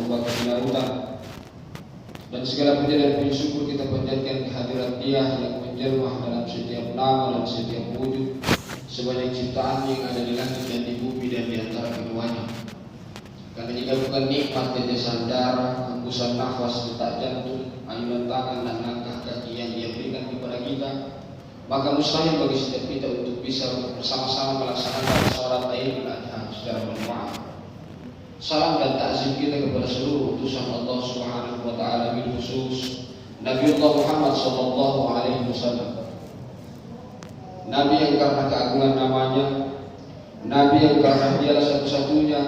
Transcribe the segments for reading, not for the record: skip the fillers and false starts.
berupa kebenaran. Dan segala puja dan puji syukur kita panjatkan kehadirat Dia yang menjelma dalam setiap nama dan setiap wujud sebanyak ciptaan yang ada di langit dan di bumi dan di antara keduanya. Karena jika bukan nikmat tetesan darah, hembusan nafas, detak jantung, ayunan tangan dan langkah kaki yang Dia berikan kepada kita, maka mustahil bagi setiap kita untuk bisa bersama-sama melaksanakan sholat Idul Adha secara berjamaah. Salam dan takzim kita kepada seluruh utusan Allah Subhanahu wa taala, bil khusus Nabiullah Muhammad sallallahu alaihi wasallam. Nabi yang karena keagungan namanya, Nabi yang karena dialah satu-satunya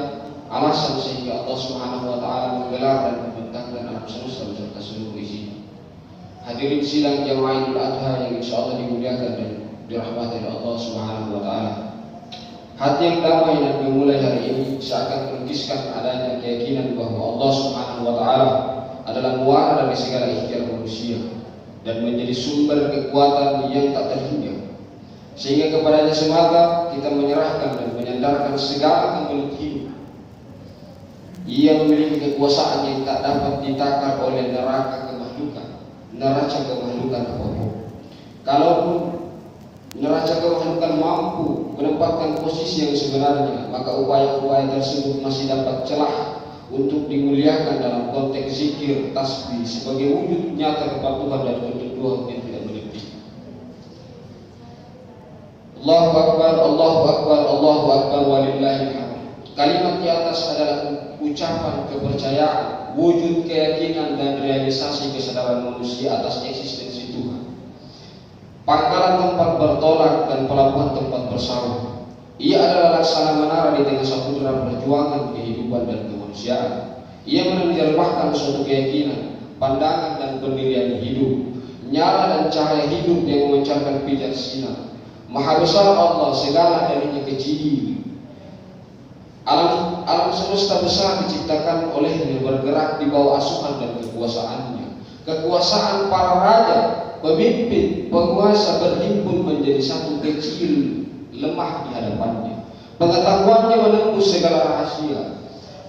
alasan sehingga Allah Subhanahu wa taala menggelar dan membentangkan alam semesta beserta seluruh isinya. Hadirin sidang jamaah Idul Adha yang insyaallah dimuliakan dan dirahmati oleh Allah Subhanahu wa taala. Hati yang damai dan memulai hari ini seakan melukiskan adanya keyakinan bahwa Allah Subhanahu wa taala adalah muara dari segala ikhtiar manusia dan menjadi sumber kekuatan yang tak terhingga. Sehingga kepadanya semata kita menyerahkan dan menyandarkan segala kemelut hidup. Ia memiliki kekuasaan yang tak dapat ditakar oleh neraca kemahlukan apapun. Kalaupun neraca kemahlukan mampu menempatkan posisi yang sebenarnya, maka upaya-upaya tersebut masih dapat celah untuk dimuliakan dalam konteks zikir, tasbih sebagai wujud nyata kepatuhan dan ketentuan yang tidak berhenti. Allahu Akbar, Allahu Akbar, Allahu Akbar, walillahil hamd. Kalimat di atas adalah ucapan kepercayaan, wujud keyakinan dan realisasi kesadaran manusia atas eksistensi Tuhan, pangkalan tempat bertolak dan pelabuhan tempat bersama. Ia adalah laksana menara di tengah samudera perjuangan kehidupan dan kemanusiaan. Ia menerjemahkan suatu keyakinan, pandangan dan pendirian hidup, nyala dan cahaya hidup yang memancarkan pijar sinar. Maha besar Allah, segala darinya kecil. Alam semesta besar diciptakan olehnya, bergerak di bawah asuhan dan kekuasaannya. Kekuasaan para raja, pemimpin, penguasa berhimpun menjadi satu kecil, lemah di hadapannya. Pengetahuannya menembus segala rahasia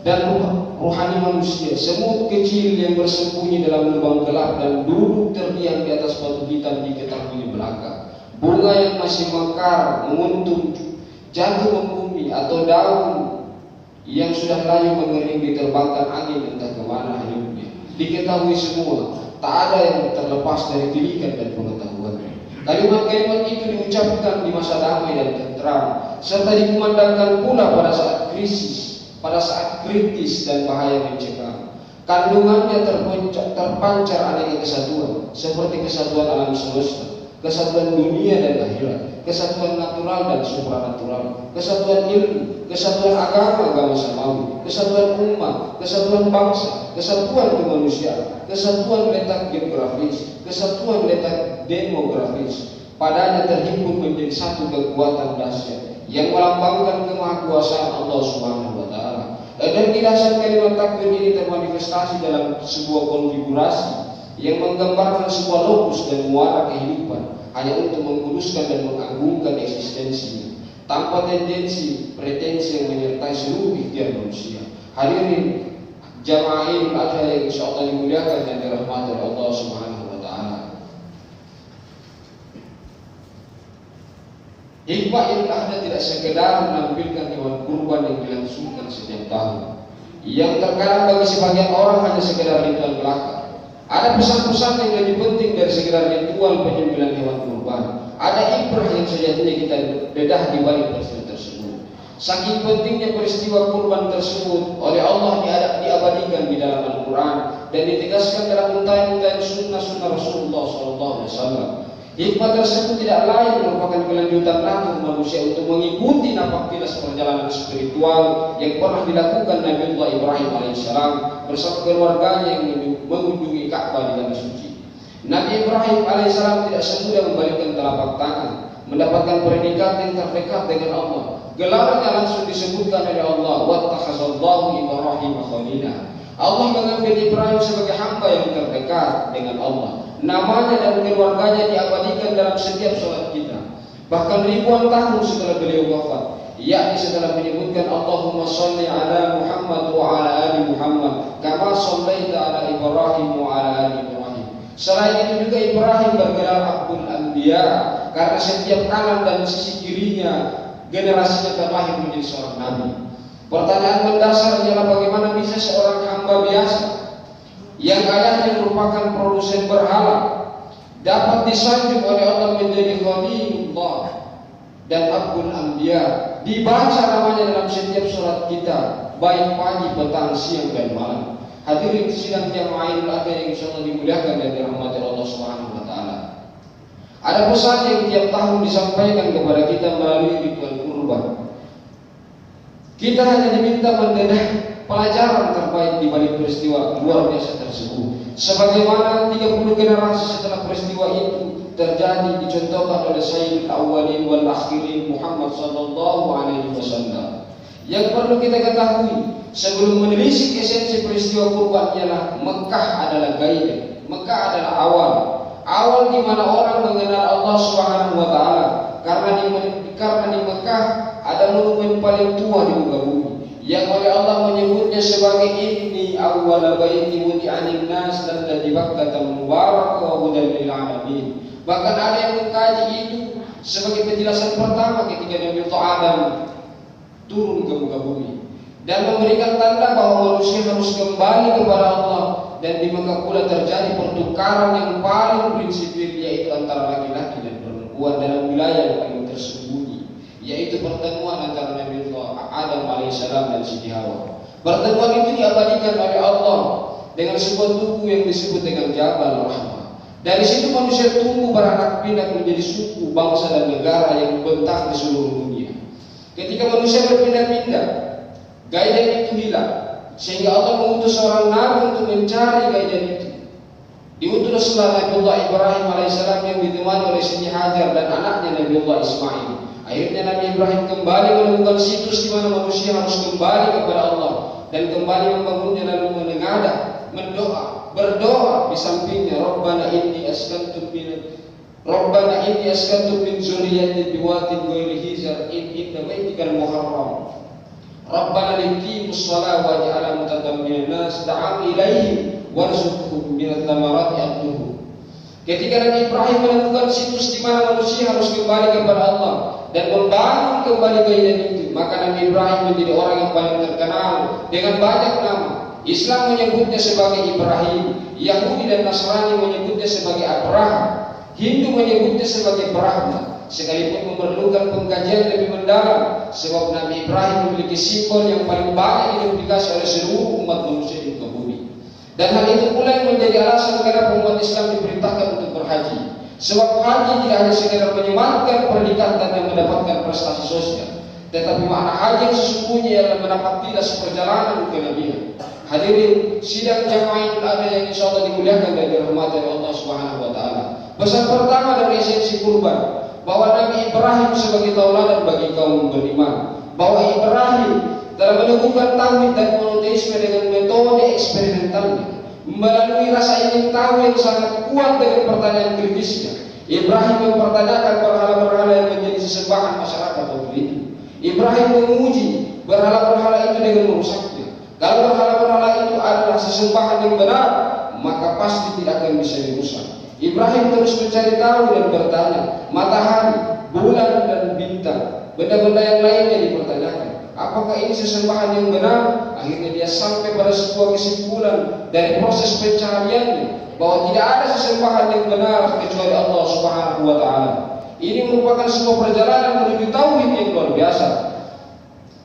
dan rohani manusia, semut kecil yang bersembunyi dalam lubang gelap dan duduk terdiam di atas batu hitam diketahui belaka. Bunga yang masih mekar, menguntung, jatuh membumi, atau daun yang sudah layu mengering diterbangkan angin entah kemana hidupnya. Diketahui semua, tak ada yang terlepas dari tilikan dan pengetahuannya. Kalimat-kalimat itu diucapkan di masa damai dan tentram, serta dikumandangkan pula pada saat krisis, pada saat kritis dan bahaya mencekam. Kandungannya terpancar aneka kesatuan, seperti kesatuan alam semesta, kesatuan dunia dan akhirat, kesatuan natural dan supranatural, kesatuan ilmu, kesatuan agama samawi, kesatuan umat, kesatuan bangsa, kesatuan kemanusiaan, kesatuan letak geografis, kesatuan letak demografis. Padanya terhimpun menjadi satu kekuatan dahsyat yang melambangkan kemahakuasaan Allah Subhanahu wa taala. Dan dahsyat kalimat takbir ini termanifestasi dalam sebuah konfigurasi yang menggambarkan sebuah lokus dan muara kehidupan hanya untuk mengkuduskan dan mengagungkan eksistensinya, tanpa tendensi pretensi yang menyertai seluruh ikhtiar manusia. Hadirin jamaah Idul Adha yang insyaallah dimuliakan dan dirahmati oleh Allah Subhanahu wa taala. Hikmah Idul Adha tidak sekedar menampilkan hewan kurban yang dilangsungkan setiap tahun, yang terkadang bagi sebagian orang hanya sekedar ritual belaka. Ada pesan-pesan yang lebih penting dari sekedar ritual penyembelihan hewan kurban. Ada ibrah yang sejatinya kita bedah di balik peristiwa tersebut. Saking pentingnya peristiwa kurban tersebut oleh Allah diabadikan di dalam Al-Quran dan ditegaskan dalam untayan-untayan sunnah-sunnah Rasulullah SAW. Hikmah tersebut tidak lain merupakan kelanjutan langkah manusia untuk mengikuti napak tilas perjalanan spiritual yang pernah dilakukan Nabiullah Ibrahim alaihissalam bersama keluarganya yang mengunjungi Ka'bah di tanah suci. Nabi Ibrahim alaihissalam tidak semudah membalikkan telapak tangan, mendapatkan predikat yang terdekat dengan Allah. Gelarnya langsung disebutkan oleh Allah, wattakhazallahu Ibrahim khalila. Allah mengambil Ibrahim sebagai hamba yang terdekat dengan Allah. Namanya dan keluarganya diabadikan dalam setiap sholat kita. Bahkan ribuan tahun setelah beliau wafat, yakni setelah menyebutkan Allahumma sholli ala Muhammad wa ala ali Muhammad kama kama shallaita ala Ibrahim wa ala ali Ibrahim. Selain itu juga Ibrahim bergelar Abul Anbiya, karena setiap kanan dan sisi kirinya generasinya terlahir menjadi seorang nabi. Pertanyaan mendasar ialah bagaimana bisa seorang hamba biasa yang ayahnya merupakan produsen berhala dapat disanjung oleh Allah menjadi Khalilullah dan Abul Anbiya, dibaca namanya dalam setiap surat kita, baik pagi, petang, siang dan malam. Hadirin sidang jamaah ada yang insyaallah dimuliakan dan dirahmati Allah Subhanahu wa taala. Ada pesan yang tiap tahun disampaikan kepada kita melalui ritual kurban. Kita hanya diminta mendengar pelajaran terbaik di balik peristiwa luar biasa tersebut. Sebagaimana 30 generasi setelah peristiwa itu terjadi dicontohkan oleh Sayyidul Awwalin wal Akhirin Muhammad sallallahu alaihi wasallam. Yang perlu kita ketahui sebelum menelisik esensi peristiwa kurban ialah Mekah adalah gaibah. Mekah adalah awal di mana orang mengenal Allah Subhanahu wa taala, karena di Mekah ada monumen paling tua di muka bumi yang oleh Allah menyebutnya sebagai inni awwala baiti wudi'a lin-nas dan Bakkatan mubaraka wa hudan lil alamin. Bahkan ada yang mengkaji itu sebagai penjelasan pertama ketika Nabi Adam turun ke muka bumi dan memberikan tanda bahwa manusia harus kembali kepada Allah. Dan di Mekah pula terjadi pertukaran yang paling prinsipil, yaitu antara laki-laki dan perempuan dalam wilayah yang paling tersembunyi, yaitu pertemuan antara Nabi Adam alaihissalam dan Siti Hawa. Pertemuan itu diabadikan oleh Allah dengan sebuah tubuh yang disebut dengan Jabal Rahmah. Dari situ manusia tumbuh beranak pinak menjadi suku, bangsa dan negara yang membentang di seluruh dunia. Ketika manusia berpindah-pindah, gairah itu hilang, sehingga Allah mengutus seorang nabi untuk mencari gairah itu. Diutuslah Nabiullah Ibrahim alaihissalam yang ditemani oleh Siti Hajar dan anaknya Nabiullah Ismail. Akhirnya Nabi Ibrahim kembali menemukan situs di mana manusia harus kembali kepada Allah dan kembali membangunnya, lalu menengadah, berdoa di sampingnya, Rabbana inni askantu min zurriyyati biwadin ghairi hizar inda baitikal muharram. Rabbana liqimus shalah waj'alna mutaqam minan nas da'am ilaihim warzuqhum minat thamarati aqluhum. Ketika Nabi Ibrahim menemukan situs di mana manusia harus kembali kepada Allah dan membangun kembali gairah itu, maka Nabi Ibrahim menjadi orang yang paling terkenal dengan banyak nama. Islam menyebutnya sebagai Ibrahim, Yahudi dan Nasrani menyebutnya sebagai Abraham, Hindu menyebutnya sebagai Brahma. Sekalipun memerlukan pengkajian lebih mendalam, sebab Nabi Ibrahim memiliki simbol yang paling banyak diduplikasi oleh seluruh umat manusia di muka bumi. Dan hal itu pula yang menjadi alasan kenapa umat Islam diperintahkan untuk berhaji. Sebab haji tidak hanya sekedar menyematkan predikat dan mendapatkan prestasi sosial, tetapi makna haji yang sesungguhnya ialah mendapat tilas perjalanan kenabian. Hadirin sidang jamaah Idul Adha yang insyaallah dimuliakan dan dirahmati oleh Allah Subhanahu wa taala. Pesan pertama dari esensi kurban, bahwa Nabi Ibrahim sebagai tauladan bagi kaum beriman, bahwa Ibrahim telah meneguhkan tauhid dan monoteisme dengan metode eksperimentalnya, melalui rasa ingin tahu yang sangat kuat dengan pertanyaan kritisnya. Ibrahim mempertanyakan berhala-berhala yang menjadi sesembahan masyarakat waktu itu. Ibrahim menguji berhala-berhala itu dengan merusaknya. Kalau berhala-berhala itu adalah sesembahan yang benar, maka pasti tidak akan bisa dirusak. Ibrahim terus mencari tahu dan bertanya, matahari, bulan dan bintang, benda-benda yang lainnya dipertanyakan, apakah ini sesembahan yang benar? Akhirnya dia sampai pada sebuah kesimpulan dari proses pencariannya, bahwa tidak ada sesembahan yang benar kecuali Allah Subhanahu wa taala. Ini merupakan sebuah perjalanan menuju tauhid yang luar biasa.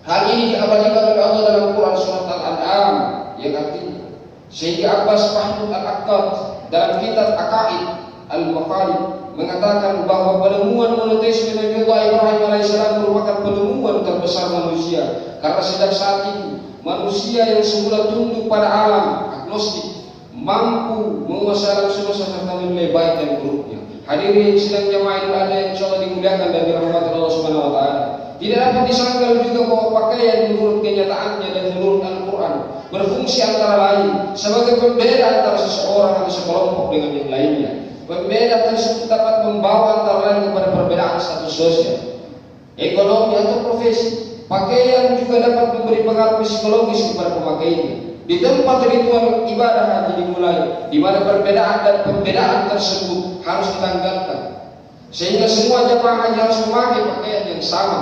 Hal ini diabadikan oleh Allah dalam Quran surat Al-An'am yang artinya, Syekh Abbas Mahmud Al-Aqad dalam kitab Aqaid Al-Maqalid mengatakan bahwa penemuan monoteisme Nabi Ibrahim alaihissalam merupakan penemuan terbesar manusia, karena sejak saat itu manusia yang semula tunduk pada alam agnostik mampu menguasai alam semesta serta menilai baik dan buruknya. Hadirin sidang jamaah Idul Adha yang insyaallah dimuliakan dan dirahmati Allah Subhanahu wa taala. Tidak dapat disangkal juga bahwa pakaian menurut kenyataannya dan menurut Al-Quran berfungsi antara lain sebagai pembeda antara seseorang atau sekelompok dengan yang lainnya. Pembeda tersebut dapat membawa antara lain kepada perbedaan status sosial, ekonomi atau profesi. Pakaian juga dapat memberi pengaruh psikologis kepada pemakainya. di tempat ritual ibadah haji dimulai, di mana perbedaan dan pembedaan tersebut harus ditanggalkan, sehingga semua jamaah haji harus memakai pakaian yang sama.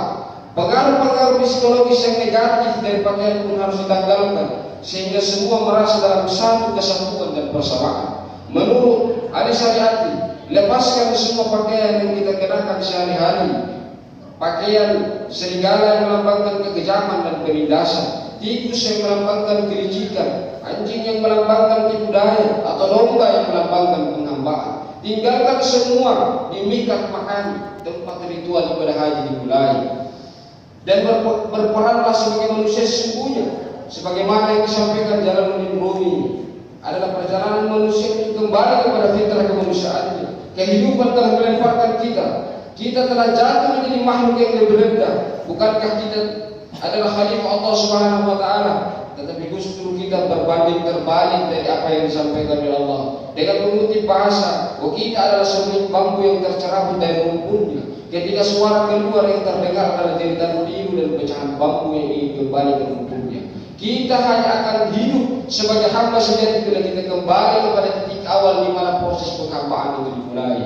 Pengaruh-pengaruh psikologis yang negatif dari pakaian pun harus ditanggalkan, sehingga semua merasa dalam satu kesatuan dan persamaan. Menurut hadis syariati, lepaskan semua pakaian yang kita kenakan sehari-hari, pakaian serigala yang melambangkan kekejaman dan penindasan, tikus yang melambangkan kelicikan, anjing yang melambangkan tipu daya, atau domba yang melambangkan penghambaan. Tinggalkan semua di mikat makan, tempat ritual ibadah haji dimulai, dan berperanlah sebagai manusia sesungguhnya, sebagaimana yang disampaikan Jalaluddin Rumi, adalah perjalanan manusia untuk kembali kepada fitrah kemanusiaannya. Kehidupan telah melemparkan kita. Kita telah jatuh menjadi makhluk yang lebih rendah. Bukankah kita adalah khalifah Allah Subhanahu wa taala? Tetapi justru kita berbanding terbalik dari apa yang disampaikan oleh Allah. Dengan mengutip bahasa, kita adalah sebuah bambu yang tercerabut dari rumputnya. Ketika suara keluar yang terdengar adalah jeritan biru dan pecahan bambu yang ingin kembali ke rumputnya. Kita hanya akan hidup sebagai hamba sejati bila kita kembali kepada titik awal di mana proses penghambaan itu dimulai.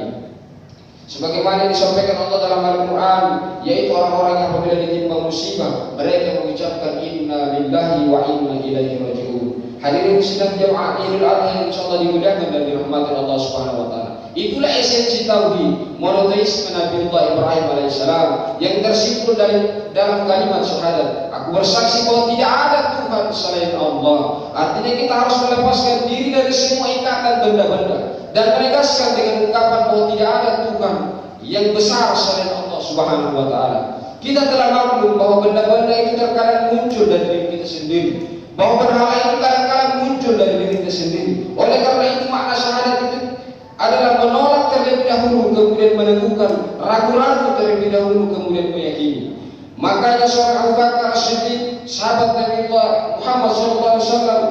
Sebagaimana yang disampaikan Allah dalam Al-Quran, yaitu orang-orang yang apabila ditimpa musibah, mereka mengucapkan inna lillahi wa inna ilaihi raji'un. Hadirin sidang jamaah Idul Adha yang insyaallah dimuliakan dan dirahmati Allah Subhanahu wa taala. Itulah esensi tauhid, monoteisme Nabiullah Ibrahim alaihissalam yang tersimpul dalam kalimat syahadat. Aku bersaksi bahwa tidak ada Tuhan selain Allah. Artinya kita harus melepaskan diri dari semua ikatan benda-benda dan menegaskan dengan ungkapan bahwa tidak ada Tuhan yang besar selain Allah Subhanahu wa taala. Kita telah maklum bahwa benda-benda itu terkadang muncul dari diri kita sendiri, bahwa berhala itu kadang-kadang muncul dari diri kita sendiri. Oleh karena itu makna syahadat itu adalah menolak terlebih dahulu kemudian meneguhkan, ragu-ragu terlebih dahulu kemudian meyakini. Makanya seorang Abu Bakar As-Siddiq, sahabat Nabi Muhammad SAW,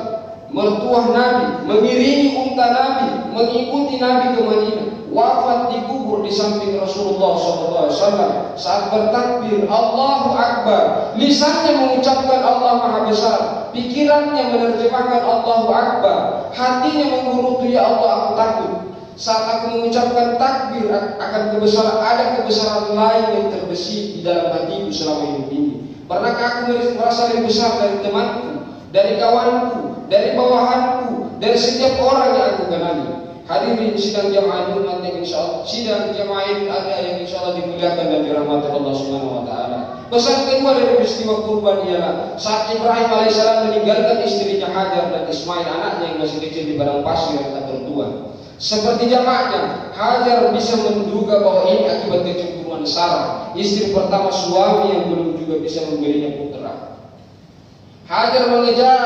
mertua Nabi, mengiringi unta Nabi, mengikuti Nabi ke Madinah, wafat dikubur di samping Rasulullah SAW saat bertakbir Allahu Akbar. Lisannya mengucapkan Allah Maha Besar, pikirannya menerjemahkan Allahu Akbar, hatinya menggerutu ya Allah aku takut. Saat aku mengucapkan takbir akan kebesaran, ada kebesaran lain yang terbesit di dalam hatiku selama hidup ini. Pernahkah aku merasa lebih besar dari temanku, dari kawanku, dari bawahanku, dari setiap orang yang aku kenali? Hadirin sidang jamaah Jumat yang insyaallah, sidang jamaah ada yang insyaallah dimuliakan dan dirahmati Allah Subhanahu wa taala. Pesan kedua dari peristiwa kurban ialah saat Ibrahim alaihissalam meninggalkan istrinya Hajar dan Ismail anaknya yang masih kecil di padang pasir yang tak bertuan. Seperti jamaahnya, Hajar bisa menduga bahwa ini akibat kecemburuan Sarah, istri pertama suami yang belum juga bisa memberinya putra. Hajar mengejar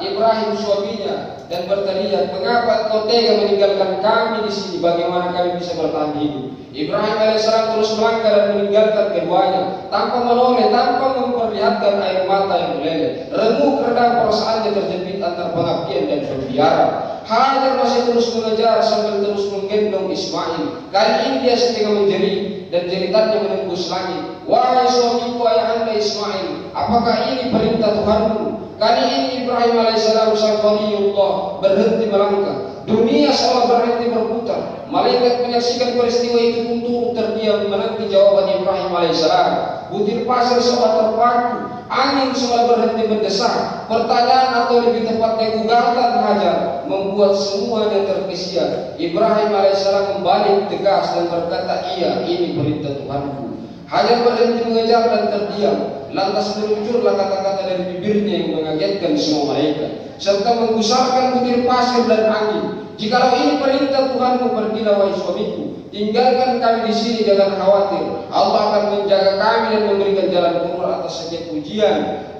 Ibrahim suaminya dan berteriak, "Mengapa kau tega meninggalkan kami di sini? Bagaimana kami bisa bertahan hidup?" Ibrahim alaihissalam terus melangkah dan meninggalkan keduanya tanpa menoleh, tanpa memperlihatkan air mata yang meleleh. Remuk redam perasaannya terjepit antara pengabdian dan pembiaran. Hajar masih terus mengejar sambil terus menggendong Ismail. Kali ini dia setengah menjerit dan jeritannya menembus langit. "Wahai suamiku, ayahanda Ismail, apakah ini perintah Tuhanmu?" Kali ini Ibrahim alaihissalam sang Khalilullah berhenti melangkah. Dunia seolah berhenti berputar. Malaikat menyaksikan peristiwa itu pun turut terdiam menanti jawaban Ibrahim alaihissalam. Butir pasir seolah terpaku, angin seolah berhenti mendesak. Pertanyaan atau lebih tepatnya gugatan Hajar membuat semuanya terkesiap. Ibrahim alaihissalam kembali tegas dan berkata, "Iya, ini perintah Tuhanku." Hajar berhenti mengejar dan terdiam. Lantas meluncurlah kata-kata dari bibirnya yang mengagetkan semua malaikat, serta menggusarkan butir pasir dan angin. "Jikalau ini perintah Tuhanmu, pergilah wahai suamiku. Tinggalkan kami di sini, jangan khawatir. Allah akan menjaga kami dan memberikan jalan keluar atas setiap ujian."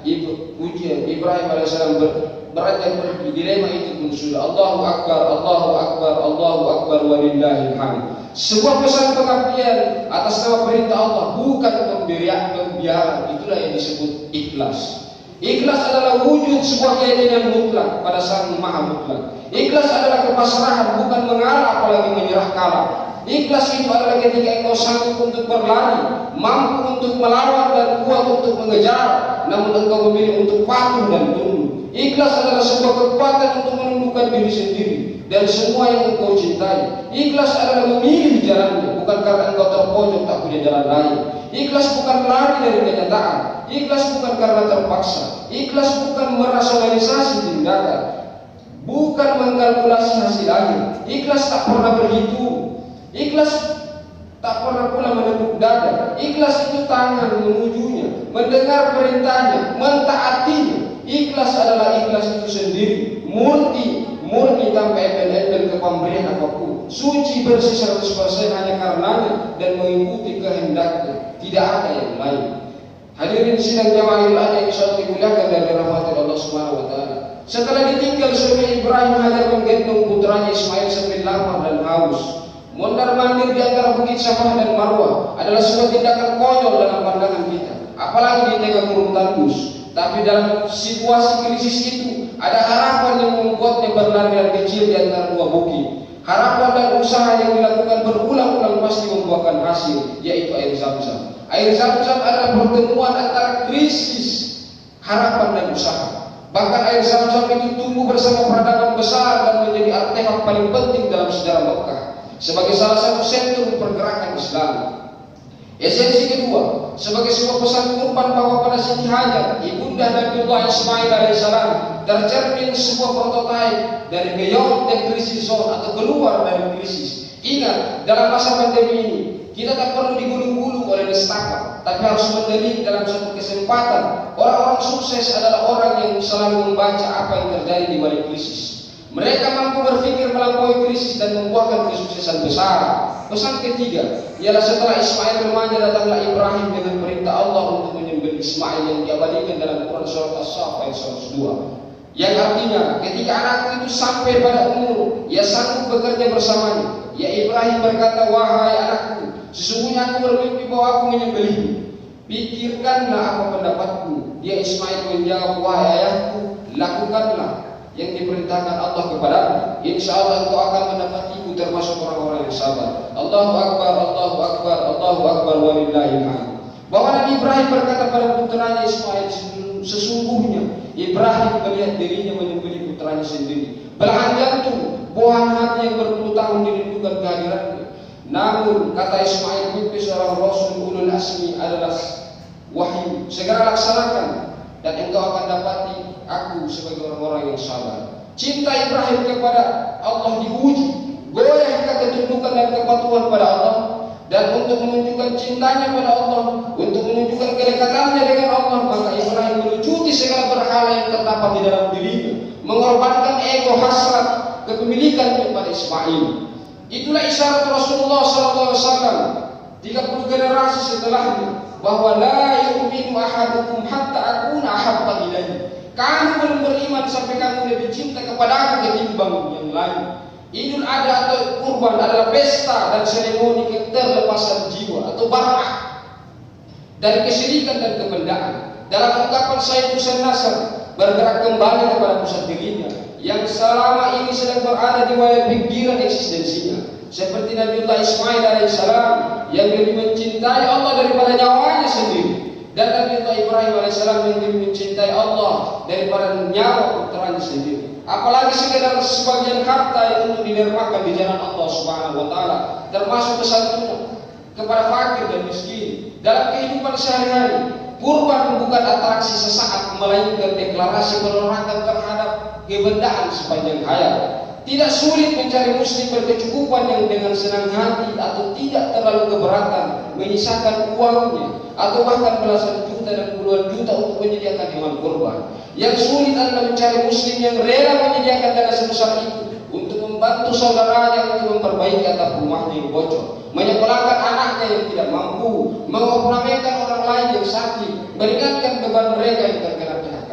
Ibrahim alaihissalam beranjak pergi. Dilema itu pun sudah. Allahu Akbar, Allahu Akbar, Allahu Akbar, walillahil hamd. Sebuah pesan pengabdian atas nama perintah Allah, bukan pembiaran. Itulah yang disebut ikhlas. Ikhlas adalah wujud sebuah keyakinan mutlak pada Sang Maha Mutlak. Ikhlas adalah kepasrahan, bukan mengalah apalagi menyerah kalah. Ikhlas itu adalah ketika engkau sanggup untuk berlari, mampu untuk melawan dan kuat untuk mengejar, namun engkau memilih untuk patuh dan tunduk. Ikhlas adalah sebuah kekuatan untuk menundukkan diri sendiri dan semua yang engkau cintai. Ikhlas adalah memilih jalannya, bukan karena engkau terpojok tak punya jalan lain. Ikhlas bukan lari dari kenyataan. Ikhlas bukan karena terpaksa. Ikhlas bukan merasionalisasi tindakan, bukan mengkalkulasi hasil akhir. Ikhlas tak pernah berhitung. Ikhlas tak pernah pula menepuk dada. Ikhlas itu tangan menujunya, mendengar perintahnya, mentaatinya. Ikhlas adalah ikhlas itu sendiri, murni tanpa embel-embel kepamrihan apapun, suci bersih 100% hanya karenanya dan mengikuti kehendaknya, tidak ada yang lain. Hadirin sidang jamaah yang insyaallah dimuliakan dan dirahmati Allah Subhanahu wa taala. Setelah ditinggal suami Ibrahim, Hajar menggendong putranya Ismail sambil lapar dan haus. Mondar-mandir di antara Bukit Safah dan Marwah adalah sebuah tindakan konyol dalam pandangan kita, apalagi di tengah gurun tandus. Tapi dalam situasi krisis itu ada harapan yang membuatnya berlarian kecil di antara dua bukit. Harapan dan usaha yang dilakukan berulang-ulang pasti membuahkan hasil, yaitu air Zam-Zam. Air Zam-Zam adalah pertemuan antara krisis, harapan dan usaha. Bahkan air Zam-Zam itu tumbuh bersama peradaban besar dan menjadi artefak paling penting dalam sejarah Mekah sebagai salah satu sentrum pergerakan Islam. Esensi kedua, sebagai sebuah pesan kurban bahwa pada Siti Hajar, ibunda Nabiullah Ismail alaihissalam, tercermin sebuah prototipe dari beyond the crisis zone atau keluar dari krisis. Ingat, dalam masa pandemi ini, kita tak perlu digulung-gulung oleh nestapa, tapi harus mendelik dalam satu kesempatan. Orang-orang sukses adalah orang yang selalu membaca apa yang terjadi di balik krisis. Mereka mampu berpikir melampaui krisis dan membuahkan kesuksesan besar. Pesan ketiga ialah setelah Ismail remaja, datanglah Ibrahim dengan perintah Allah untuk menyembelih Ismail yang diabadikan dalam Quran surat As-Saff ayat 102. Yang artinya ketika anakku itu sampai pada umur ia sanggup bekerja bersamanya, ya Ibrahim berkata, wahai anakku, sesungguhnya aku bermimpi bahwa aku menyembelihmu. Pikirkanlah apa pendapatku. Dia Ismail menjawab, wahai ayahku, lakukanlah yang diperintahkan Allah kepadamu. Insya Allah engkau akan mendapatiku termasuk orang-orang yang sabar. Allahu Akbar, Allahu Akbar, Allahu Akbar, walillahil hamd. Bahwa Nabi Ibrahim berkata pada putranya Ismail, sesungguhnya Ibrahim melihat dirinya menyembelih putranya sendiri. Belahan jantung, buahan hati yang berpuluh tahun dirindukan kehadirannya. Namun kata Ismail, mimpi seorang Rasul ulul asmi adalah wahyu. Segera laksanakan dan engkau akan dapati aku sebagai orang-orang yang sabar. Cinta Ibrahim kepada Allah diuji. Goyahkah ketundukan dan kepatuhan pada Allah? Dan untuk menunjukkan cintanya pada Allah, untuk menunjukkan kedekatannya dengan Allah, maka Ibrahim melucuti segala berhala yang terdapat di dalam dirinya, mengorbankan ego hasrat kepemilikan kepada Ismail. Itulah isyarat Rasulullah SAW 30 generasi setelahnya, bahwa la yu'minu ahadukum hatta akuna ahabba ilaihi. Kamu belum beriman sampai kamu lebih cinta kepada aku ketimbang yang lain. Idul Adha atau kurban adalah pesta dan seremoni keterlepasan jiwa atau barakah dari kesyirikan dan kebendaan. Dalam ungkapan Sayyid Husain Nasr, bergerak kembali kepada pusat dirinya yang selama ini sedang berada di wilayah pinggiran eksistensinya. Seperti Nabiullah Ismail alaihissalam yang lebih mencintai Allah daripada nyawanya sendiri, dan Nabiullah Ibrahim alaihissalam yang lebih mencintai Allah daripada nyawa putranya sendiri. Apalagi sekedar sebagian harta yang untuk didermakan di jalan Allah Subhanahu wa taala, termasuk kesantunan kepada fakir dan miskin. Dalam kehidupan sehari-hari, kurban bukan atraksi sesaat, melainkan deklarasi penolakan terhadap kebendaan sepanjang hayat. Tidak sulit mencari muslim berkecukupan yang dengan senang hati atau tidak terlalu keberatan menyisakan uangnya atau bahkan belasan juta dan puluhan juta untuk menyediakan hewan kurban. Yang sulit adalah mencari muslim yang rela menyediakan dana sebesar itu untuk membantu saudaranya untuk memperbaiki atap rumahnya yang bocor, menyekolahkan anaknya yang tidak mampu, mengoperasikan orang lain yang sakit, meringankan beban mereka yang terkena PHK.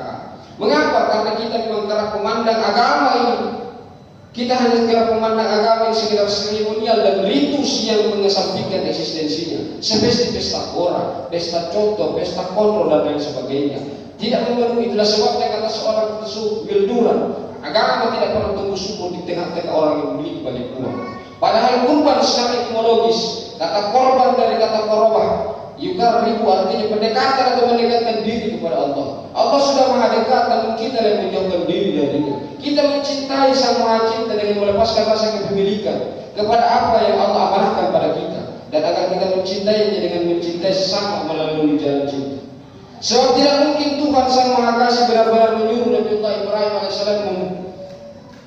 Mengapa? Karena kita memang kerap memandang agama ini, kita hanya sekedar memandang agama yang sekedar seremonial dan ritus yang mengesampingkan eksistensinya, seperti pesta pora, pesta contoh, pesta kontrol dan lain sebagainya. Tidak memenuhi. Itulah sebabnya kata seorang filsuf Wilduran, agama tidak pernah tumbuh subur di tengah-tengah orang yang memiliki banyak uang. Padahal kurban secara etimologis, kata korban dari kata korobah Yuqarribu artinya pendekatan atau mendekatkan diri kepada Allah. Allah sudah maha dekat, namun kita yang menjauhkan diri darinya. Kita mencintai Sang Maha Cinta dengan melepaskan rasa kepemilikan kepada apa yang Allah amanahkan pada kita, dan agar kita mencintainya dengan mencintai sesama melalui jalan cinta. Sebab tidak mungkin Tuhan Sang Maha Kasih benar-benar menyuruh Nabiullah Ibrahim alaihissalam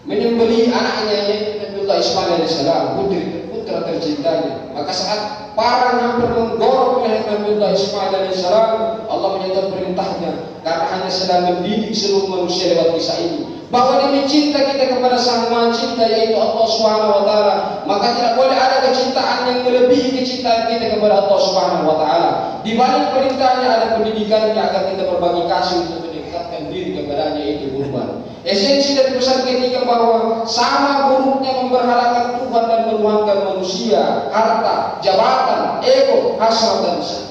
menyembelih anaknya, yaitu Nabiullah Ismail alaihissalam, putra tercintanya. Maka saat parang hampir menggorok leher Nabiullah Ismail alaihissalam, Allah menyatakan perintahnya karena hanya sedang mendidik seluruh manusia lewat kisah ini, bahwa demi cinta kita kepada Sang Maha Cinta yaitu Allah Subhanahu wa taala, maka tidak boleh ada kecintaan yang melebihi kecintaan kita kepada Allah Subhanahu wa taala. Di balik perintahnya ada pendidikannya agar kita berbagi kasih untuk mendekatkan diri kepadanya, yaitu kurban. Esensi dari pesan ketiga bahwa sama buruknya memberhalakan Tuhan dan menuhankan manusia, harta, jabatan, ego, hasrat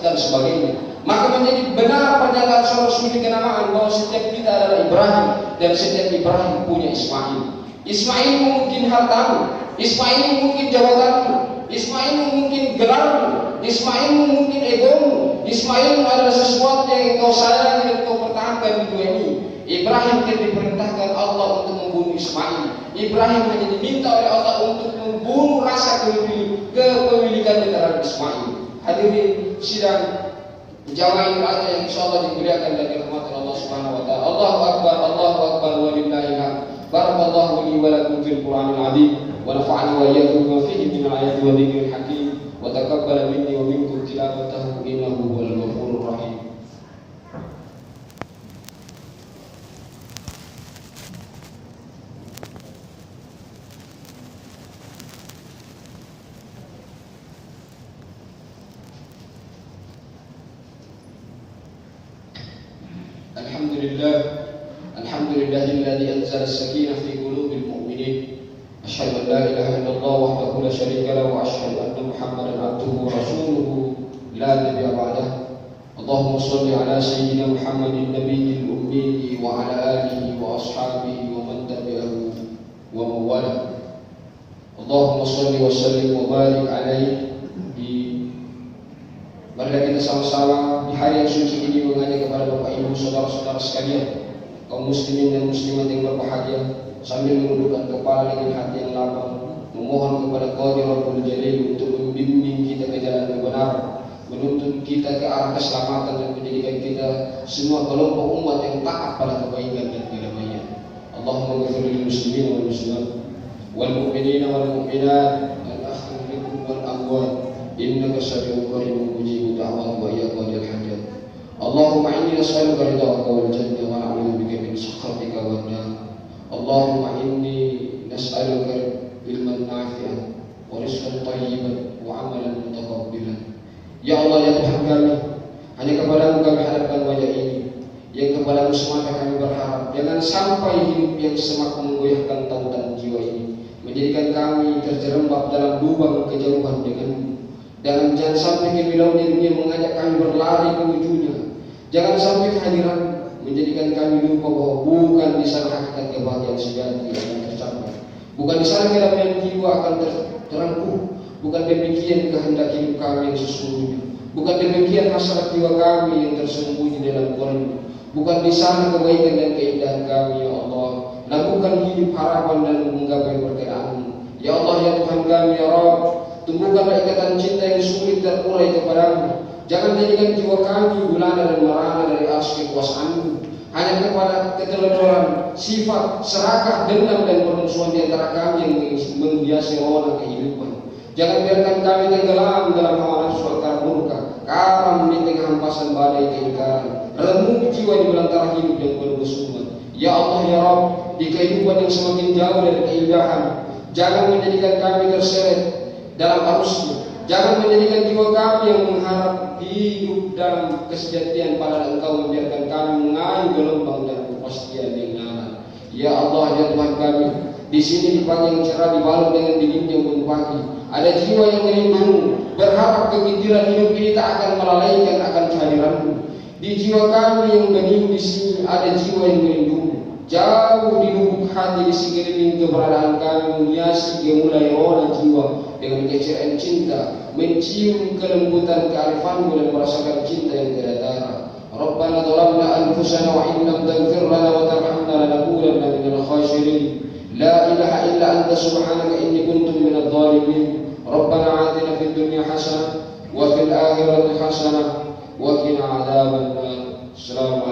dan sebagainya. Maka menjadi benar pernyataan seorang sufi kenamaan bahwa setiap kita adalah Ibrahim dan setiap Ibrahim punya Ismail. Ismail mungkin hartamu, Ismail mungkin jabatanmu, Ismail mungkin gelarmu, Ismail mungkin egomu, Ismail adalah sesuatu yang kau sayangi dan kau pertahankan di dunia ini. Ibrahim tidak diperintahkan Allah untuk membunuh Ismail. Ibrahim hanya diminta oleh Allah untuk membunuh rasa kepemilikannya terhadap Ismail. Hadirin sidang jamaah raja yang insyaallah dimuliakan dan dirahmati Allah Subhanahu wa taala. Allahu akbar walillahil hamd. Barakallahu li wa lakum fil Qur'anil 'azim wa nafa'ani wa iyyakum bima fihi min al-ayati wa dhikril hakim wa taqabbala minni wa minkum tilawatahu innahu huwal ghafurur rahim. Alhamdulillahilladzi anzala as-sakinah fi qulubil mu'minin. Asyhadu an la ilaha illallah wahdahu la syarika lahu wa asyhadu anna Muhammadan abduhu wa rasuluhu la nabiyya ba'dahu. Allahumma shalli ala sayyidina Muhammadin nabiyil ummi wa ala alihi wa ashabihi wa man tabi'ahu wa mawala. Allahumma shalli wa sallim wa barik alaihi. Marilah kita sama-sama di hari yang suci ini mengajak kepada Bapak Ibu saudara-saudara sekalian, kaum muslimin dan muslimat yang berbahagia, sambil menundukkan kepala dengan hati yang lapang, memohon kepada Qadir Rabbul Jalil untuk membimbing kita ke jalan kebenaran, menuntun kita ke arah keselamatan dan menjadikan kita semua kelompok umat yang taat pada kebaikan dan kedamaian. Allahumma ghfir lil muslimin wal muslimat wal mu'minina wal mu'minat al ahli wal amwat innaka sami'un qaribun mujibud da'wat wa ya qadil hajat. Allahumma inni nas'aluka ridhaka wal jannah wa na'udzu bika min sakhatika wan nar. Allahumma inni nas'aluka ilman nafi'an wa rizqan thayyiban wa 'amalan mutakabbiran. Ya Allah, ya Tuhan kami, hanya kepadamu kami hadapkan wajah ini, yang kepadamu semata kami berharap. Jangan sampai hidup yang semak menggoyahkan tautan jiwa ini menjadikan kami terjerembab dalam lubang kejauhan denganmu. Dan jangan sampai kebilauannya dunia mengajak kami berlari menujunya. Jangan sampai kehadiran menjadikan kami lupa bahwa bukan di sana hakikat kebahagiaan sejati akan tercapai. Bukan di sana kedamaian jiwa akan terangkuh. Bukan demikian kehendak hidup kami yang sesungguhnya. Bukan demikian hasrat jiwa kami yang tersembunyi dalam qalbi. Bukan di sana kebaikan dan keindahan kami, ya Allah. Lakukan hidup harapan dan menggapai perkiraanmu. Ya Allah, ya Tuhan kami, ya Rabb, tumbuhkanlah ikatan cinta yang sulit terurai kepadamu. Jangan jadikan jiwa kami gulana dan merana dari arsy kekuasaanmu hanya kepada keteledoran, sifat, serakah, dendam dan permusuhan di antara kami yang menghiasi rona kehidupan. Jangan biarkan kami tenggelam dalam hawa nafsu akar murka, karam di tengah hempasan badai keingkaran, remuk jiwa di belantara hidup yang penuh kesumat. Ya Allah, ya Rabb, di kehidupan yang semakin jauh dari keindahan, jangan menjadikan kami terseret dalam arusnya. Jangan menjadikan jiwa kami yang mengharap hidup dalam kesejatian, padahal Engkau membiarkan kami mengayuh gelombang dan kepastian yang nyaman. Ya Allah, ya Tuhan kami, di sini di pagi yang cerah dibalut dengan dinginnya embun pagi, ada jiwa yang merindumu, berharap kegigiran hidup ini tak akan melalaikan akan kehadiranmu. Di jiwa kami yang bening di sini ada jiwa yang merindumu. Jauh di lubuk hati di sekeliling keberadaan kami menghiasi gemulai rona jiwa dengan keceriaan cinta, mencium kelembutan kearifanmu dan merasakan cinta yang tiada tara. Rabbana dhalamna anfusana wa in lam taghfir lana wa tarhamna lanakunanna minal khasirin. La ilaha illa anta subhanaka inni kuntu minadh dhalimin. Rabbana atina fid dunya hasanah wa fil akhirati hasanah wa qina adzabannar. Assalamu